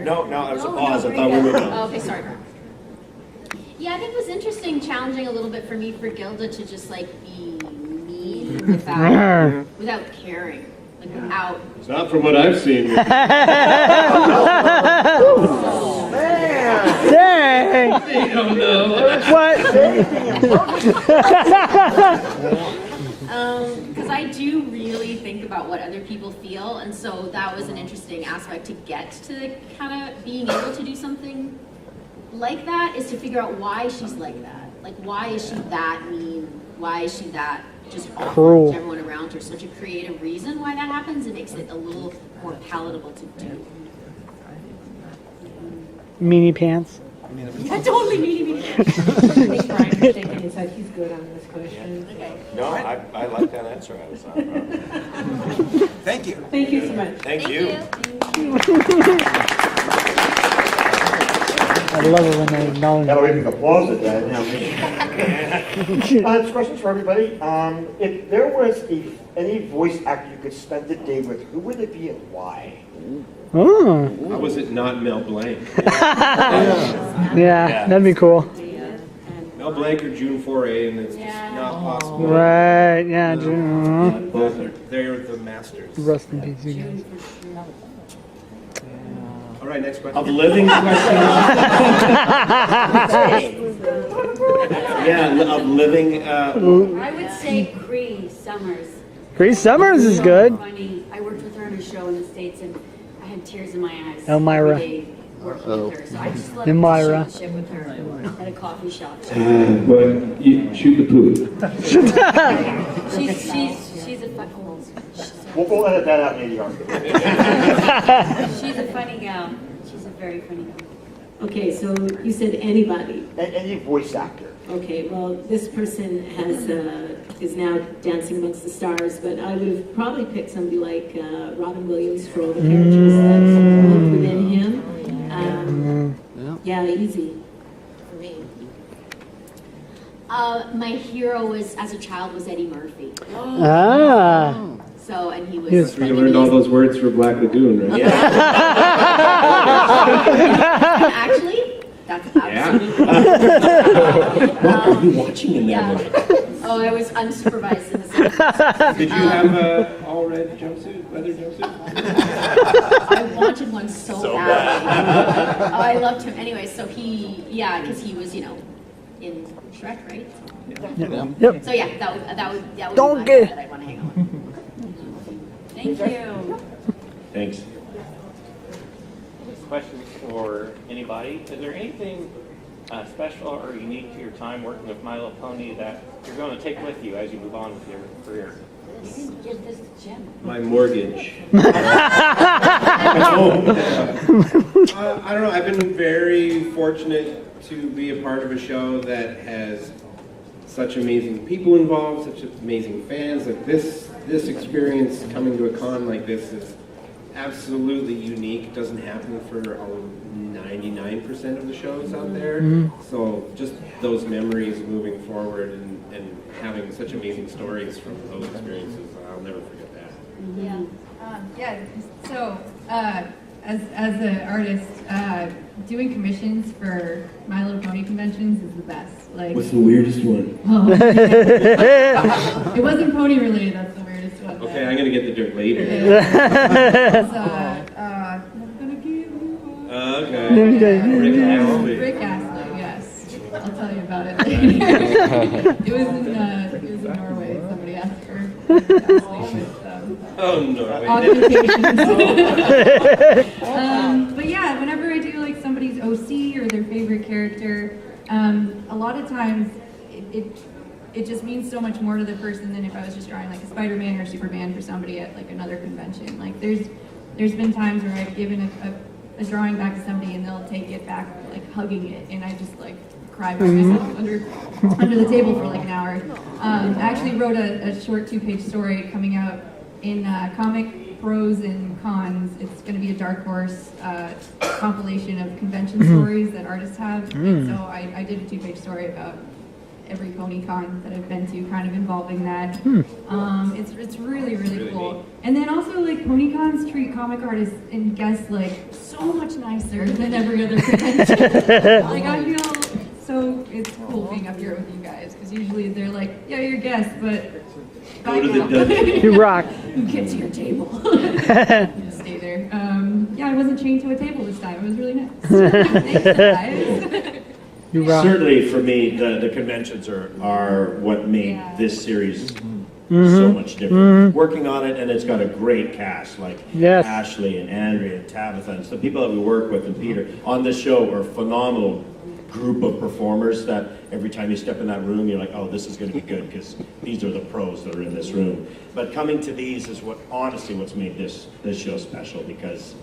No, it was a pause. I thought we were done. Oh, okay, sorry. Yeah, I think it was interesting, challenging a little bit for me, for Gilda to just like be mean without caring, like without. It's not from what I've seen. Dang! What? Because I do really think about what other people feel, and so that was an interesting aspect to get to kind of being able to do something like that, is to figure out why she's like that. Like, why is she that mean? Why is she that just awful Cruel. to everyone around her? Such a creative reason why that happens. It makes it a little more palatable to do. Meanie pants. Yeah, totally meanie I think Brian's shaking his head. He's good on this question. Okay. No, I like that answer. I was Thank you. Thank you so much. Thank you. I love it when they acknowledge. Gotta wait for applause at that. This question's for everybody. If there was any voice actor you could spend the day with, who would it be and why? Oh. How was it not Mel Blanc? Yeah, that'd be cool. Mel Blanc or June Foray, and it's just not possible. Right, yeah. Both are, they're the masters. Rest in peace, you guys. All right, next question. Of living questions. Yeah, of living. I would say Cree Summers. Cree Summers is good. Funny. I worked with her on a show in the States, and I had tears in my eyes. Elmira. Every day working with her. So I just love Elmira. to shoot the shit with her at a coffee shop. Well, you shoot the poop. She's a fun. We'll edit that out in ADR. She's a funny gal. She's a very funny gal. Okay, so you said anybody. Any voice actor. Okay, well, this person is now dancing amongst the stars, but I would have probably picked somebody like Robin Williams for all the characters that live within him. Yeah, easy for me. My hero was, as a child, was Eddie Murphy. Ah. So, and he was. That's where you learned all those words for Black Lagoon, right? Actually, that's absolutely. What were you watching in that movie? Oh, I was unsupervised in the Did you have a all red jumpsuit, leather jumpsuit? I wanted one so badly. Oh, I loved him. Anyway, so because he was, in Shrek, right? Yep. So yeah, that would be Don't my get- that I want to hang on with. Thank you. Thanks. This question is for anybody. Is there anything special or unique to your time working with My Little Pony that you're going to take with you as you move on with your career? You didn't give this to Jim. My mortgage. I don't know. I've been very fortunate to be a part of a show that has such amazing people involved, such amazing fans. Like this experience coming to a con like this is absolutely unique. It doesn't happen for 99% of the shows out there. So just those memories moving forward and having such amazing stories from those experiences, I'll never forget that. Yeah. So, as an artist, doing commissions for My Little Pony conventions is the best. Like, What's the weirdest one? Oh, it wasn't pony related. That's the weirdest one. Okay, I'm gonna get the dirt later. Okay. Rick Astley, yes. I'll tell you about it later. It was in Norway. Somebody asked for Rick Astley with Norway. But yeah, whenever I do like somebody's OC or their favorite character, a lot of times it just means so much more to the person than if I was just drawing like a Spider-Man or Superman for somebody at like another convention. Like there's been times where I've given a drawing back to somebody and they'll take it back like hugging it, and I just like cry by myself under the table for like an hour. I actually wrote a short 2-page story coming out in Comic Pros and Cons. It's going to be a Dark Horse compilation of convention stories that artists have. And so I did a 2-page story about every Ponycon that I've been to, kind of involving that. It's really, really cool. And then also like Ponycons treat comic artists and guests like so much nicer than every other convention. Like I feel so it's cool being up here with you guys, because usually they're like, yeah, you're guests, but Go to the dungeon. You rock. Get to your table. Just stay there. Yeah, I wasn't chained to a table this time. It was really nice. Thanks, guys. Certainly for me, the conventions are what made this series so much different. Working on it, and it's got a great cast, like Ashley and Andrea and Tabitha, and the people that we work with, and Peter on this show are phenomenal group of performers that every time you step in that room, you're like, oh, this is going to be good, because these are the pros that are in this room. But coming to these is honestly what's made this show special, because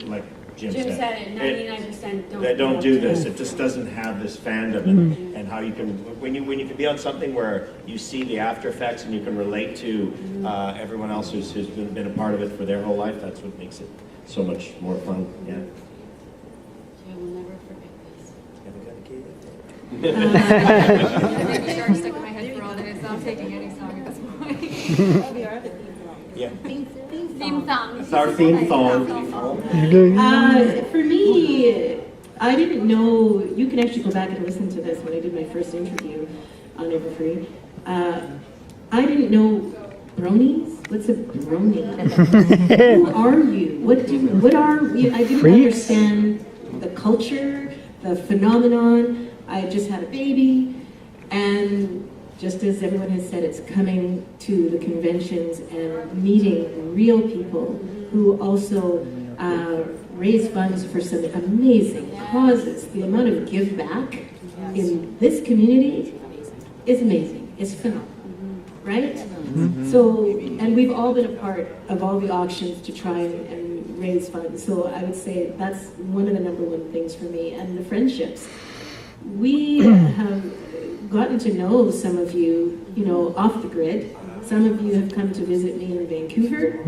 like Jim said it, 99% they don't do this. It just doesn't have this fandom, and how you can, when you can be on something where you see the after effects and you can relate to everyone else who's been a part of it for their whole life, that's what makes it so much more fun. Yeah. I will never forget this. The guitar stuck in my head for all day, so I'm taking any song at this point. Yeah. Theme song. It's our theme song. For me, I didn't know, you can actually go back and listen to this when I did my first interview on Everfree. I didn't know bronies. What's a brony? Who are you? What are you? I didn't understand the culture, the phenomenon. I just had a baby, and just as everyone has said, it's coming to the conventions and meeting real people who also raise funds for some amazing causes. The amount of give back in this community is amazing. It's phenomenal, right? So, and we've all been a part of all the auctions to try and raise funds. So I would say that's one of the #1 things for me, and the friendships. We have gotten to know some of you, off the grid. Some of you have come to visit me in Vancouver.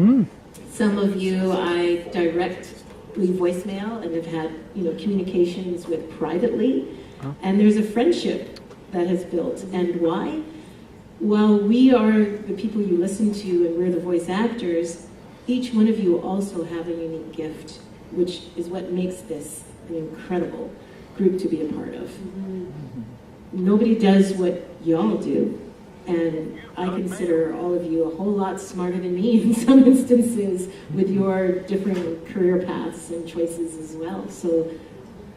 Some of you I directly voicemail and have had, communications with privately. And there's a friendship that has built. And why? While we are the people you listen to and we're the voice actors, each one of you also have a unique gift, which is what makes this an incredible group to be a part of. Nobody does what y'all do, and I consider all of you a whole lot smarter than me in some instances with your different career paths and choices as well. So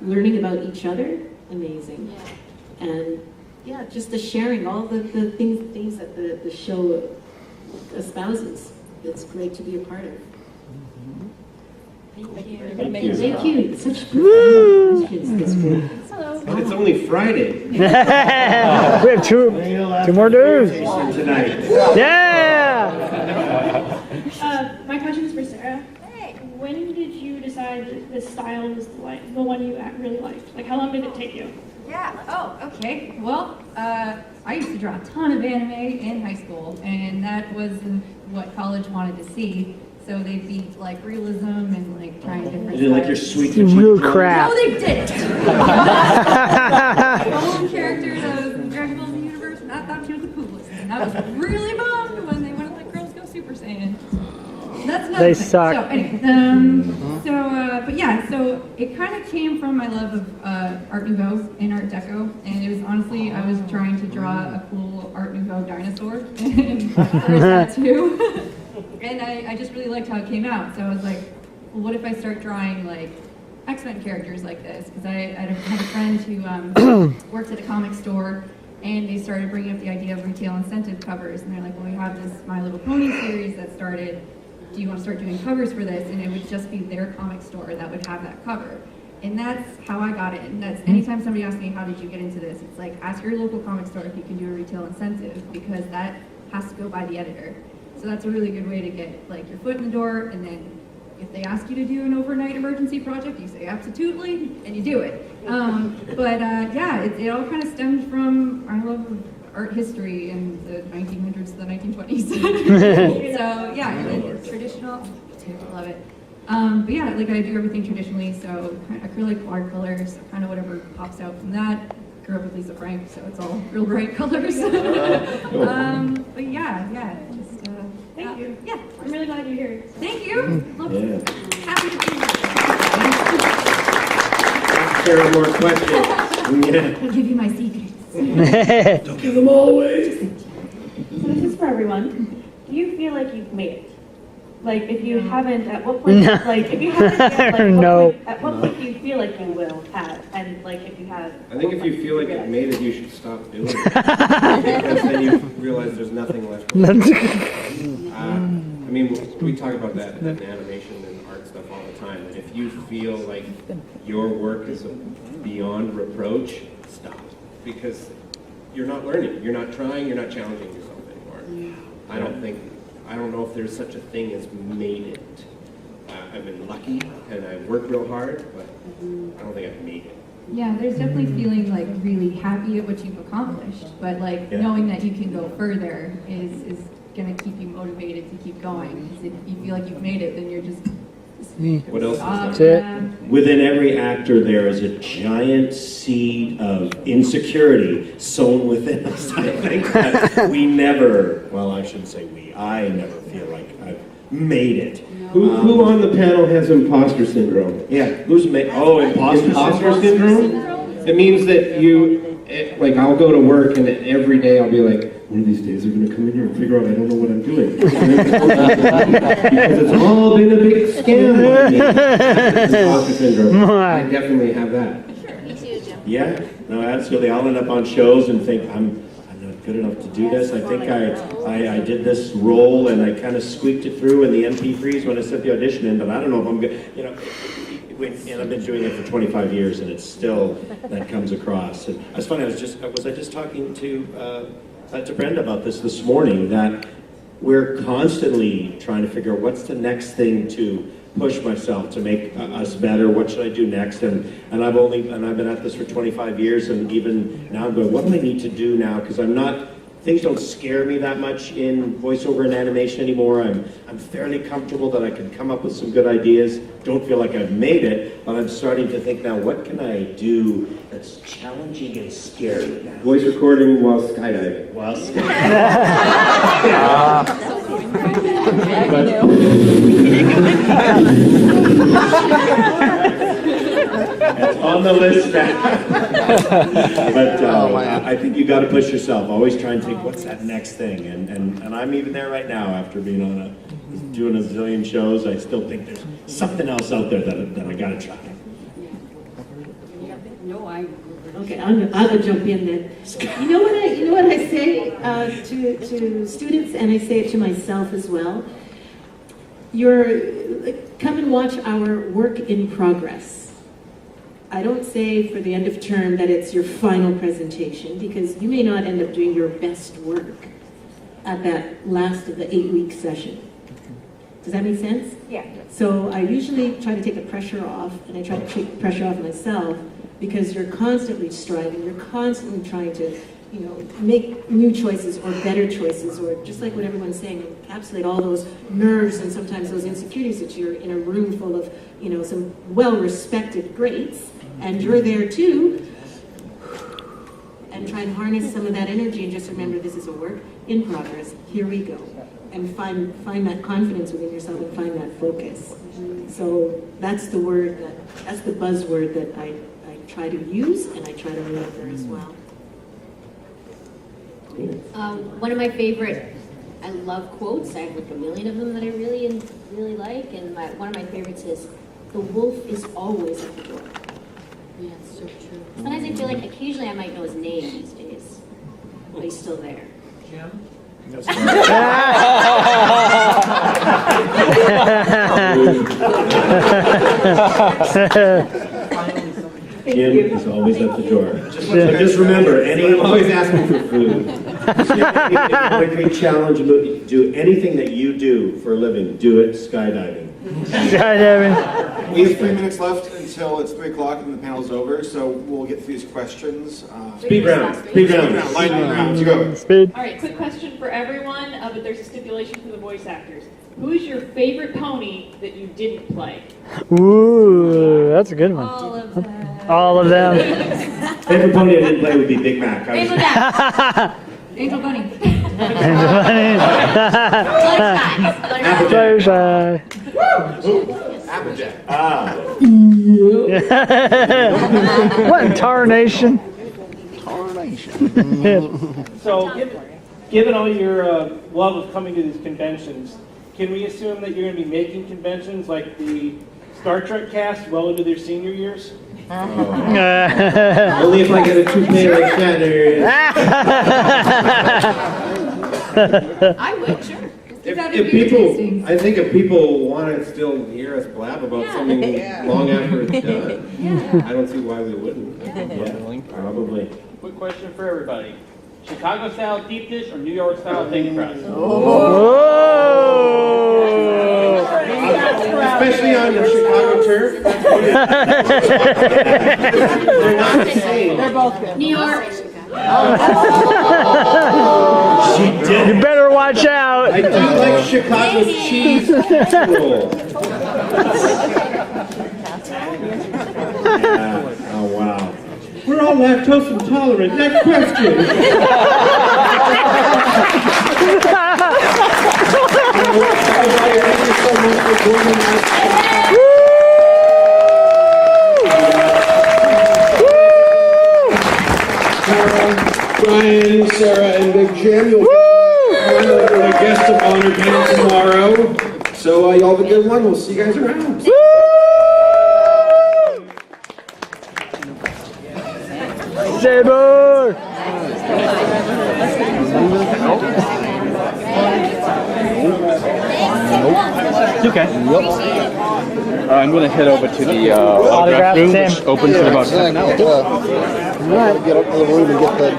learning about each other, amazing. And just the sharing, all the things that the show espouses. it's great to be a part of. Thank you. Thank you. Thank you. Such Woo! questions. That's great. But it's only Friday. We have two more dudes. Tonight. Yeah! My question is for Sarah. When did you decide that this style was the one you really liked? Like, how long did it take you? Yeah. Oh, okay. Well, I used to draw a ton of anime in high school, and that was what college wanted to see. So they'd be like realism and like trying different. You didn't like your sweet real crap. No, they didn't. Following characters of Dragon Ball Z universe, and I thought she was the coolest, and I was really bummed when they wouldn't let girls go Super Saiyan. That's another They thing. suck. So anyway, but yeah, so it kind of came from my love of Art Nouveau and Art Deco, and it was honestly, I was trying to draw a cool Art Nouveau dinosaur, and there's that too. And I just really liked how it came out, so I was like, well, what if I start drawing like X-Men characters like this? Because I had a friend who worked at a comic store, and they started bringing up the idea of retail incentive covers, and they're like, well, we have this My Little Pony series that started. Do you want to start doing covers for this? And it would just be their comic store that would have that cover. And that's how I got it. And that's anytime somebody asks me, how did you get into this? It's like, ask your local comic store if you can do a retail incentive, because that has to go by the editor. So that's a really good way to get like your foot in the door. And then if they ask you to do an overnight emergency project, you say absolutely, and you do it. Yeah, it all kind of stemmed from our love of art history in the 1900s to the 1920s. So yeah, traditional, I love it. But yeah, like I do everything traditionally, so kind of acrylic, watercolors, kind of whatever pops out from that. Grew up with Lisa Frank, so it's all real bright colors. But yeah, just Thank you. Yeah, I'm really glad you're here. Thank you. Happy to be There are more questions. here. I'll give you my secrets. Don't give them all away. So this is for everyone. Do you feel like you've made it? Like, if you haven't, at what point? No. Like, if you haven't yet, like, No. at what point do you feel like you will have? And like, if you have. I think if you feel like you've made it, you should stop doing it. Because then you realize there's nothing left. I mean, we talk about that in animation and art stuff all the time. And if you feel like your work is beyond reproach, stop. Because you're not learning, you're not trying, you're not challenging yourself anymore. I don't know if there's such a thing as made it. I've been lucky and I've worked real hard, but I don't think I've made it. Yeah, there's definitely feeling like really happy at what you've accomplished, but like knowing that you can go further is gonna keep you motivated to keep going. Because if you feel like you've made it, then you're just What else? That's it. Within every actor, there is a giant seed of insecurity sown within us. I think that we never, well, I shouldn't say we, I never feel like I've made it. Who on the panel has imposter syndrome? Yeah, who's made, imposter syndrome? It means that like I'll go to work and every day I'll be like, one of these days they're going to come in here and figure out I don't know what I'm doing. Because it's all been a big scam on me. Imposter syndrome. I definitely have that. Me too, Jim. Yeah, no, absolutely. I'll end up on shows and think, I'm not good enough to do this. I think I did this role and I kind of squeaked it through in the MP3s when I sent the audition in, but I don't know if I'm good. You know, and I've been doing it for 25 years and it's still, that comes across. And it's funny, was I just talking to Brenda about this morning, that we're constantly trying to figure out what's the next thing to push myself to make us better. What should I do next? And I've been at this for 25 years, and even now I'm going, what do I need to do now? Because things don't scare me that much in voiceover and animation anymore. I'm fairly comfortable that I can come up with some good ideas. Don't feel like I've made it, but I'm starting to think now, what can I do that's challenging and scary now? Voice recording while skydiving. While It's on the list now. But I think you got to push yourself. Always try and think, what's that next thing? And I'm even there right now after being doing a zillion shows. I still think there's something else out there that I got to try. Okay, I'll jump in then. You know what I say to students, and I say it to myself as well. come and watch our work in progress. I don't say for the end of term that it's your final presentation, because you may not end up doing your best work at that last of the 8-week session. Does that make sense? Yeah. So I usually try to take the pressure off, and I try to take the pressure off myself, because you're constantly striving, you're constantly trying to, make new choices or better choices, or just like what everyone's saying, encapsulate all those nerves and sometimes those insecurities that you're in a room full of, some well-respected greats, and you're there too, and try and harness some of that energy and just remember this is a work in progress, here we go. And find that confidence within yourself and find that focus. So that's the buzzword that I try to use and I try to remember as well. One of my favorite, I love quotes. I have like a million of them that I really like, and one of my favorites is, "The wolf is always at the door." Yeah, it's so true. Sometimes I feel like occasionally I might know his name these days, but he's still there. Jim? Jim is always at the door. Just remember, always asking for food. If you want to create challenge, do anything that you do for a living. Do it skydiving. Skydiving. We have 3 minutes left until it's 3 o'clock and the panel's over, so we'll get through these questions. Speed round. Lightning round. You go. Speed. All right, quick question for everyone, but there's a stipulation for the voice actors. Who is your favorite pony that you didn't play? Ooh, that's a good one. All of them. Favorite pony I didn't play would be Big Mac. Angel Bunny. Fluttershy. Applejack. What in tarnation? So, given all your love of coming to these conventions, can we assume that you're going to be making conventions like the Star Trek cast well into their senior years? Only if I get a toupee like Shatner. I would, sure. I think if people want to still hear us blab about something long after it's done, I don't see why we wouldn't. Probably. Quick question for everybody. Chicago-style deep dish or New York-style thin crust? Especially on the Chicago turf. They're not the same. They're both good. New York. She did. You better watch out. I do like Chicago cheese casserole. Oh, wow. We're all lactose intolerant. Next question. Thank you so much for joining us. Brian, Sarah, and Big Jim. You'll get a guest of honor panel tomorrow. So y'all have a good one. We'll see you guys around. Saber! Okay. I'm going to head over to the autograph room, which opens in about 7 hours. All right. Get up to the room and get the